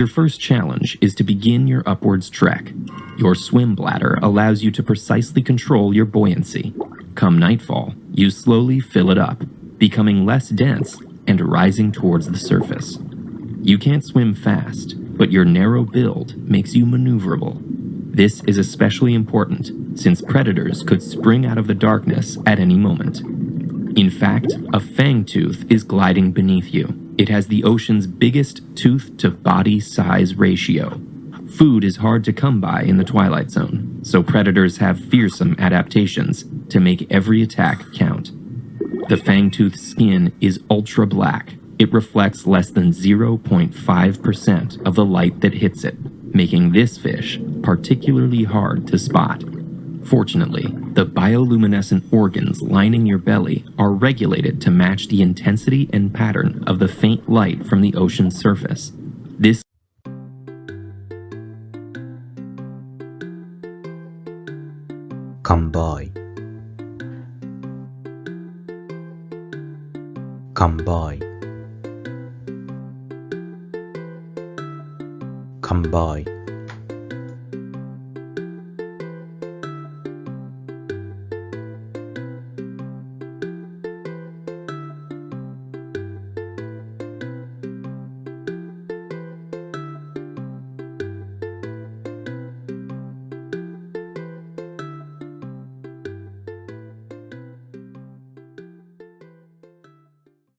Your first challenge is to begin your upwards trek. Your swim bladder allows you to precisely control your buoyancy. Come nightfall, you slowly fill it up, becoming less dense and rising towards the surface. You can't swim fast, but your narrow build makes you maneuverable. This is especially important since predators could spring out of the darkness at any moment. In fact, a fangtooth is gliding beneath you. It has the ocean's biggest tooth-to-body size ratio. Food is hard to come by in the Twilight Zone, so predators have fearsome adaptations to make every attack count. The fangtooth's skin is ultra black. It reflects less than 0.5% of the light that hits it, making this fish particularly hard to spot. Fortunately, the bioluminescent organs lining your belly are regulated to match the intensity and pattern of the faint light from the ocean's surface. This come by, come by, come by.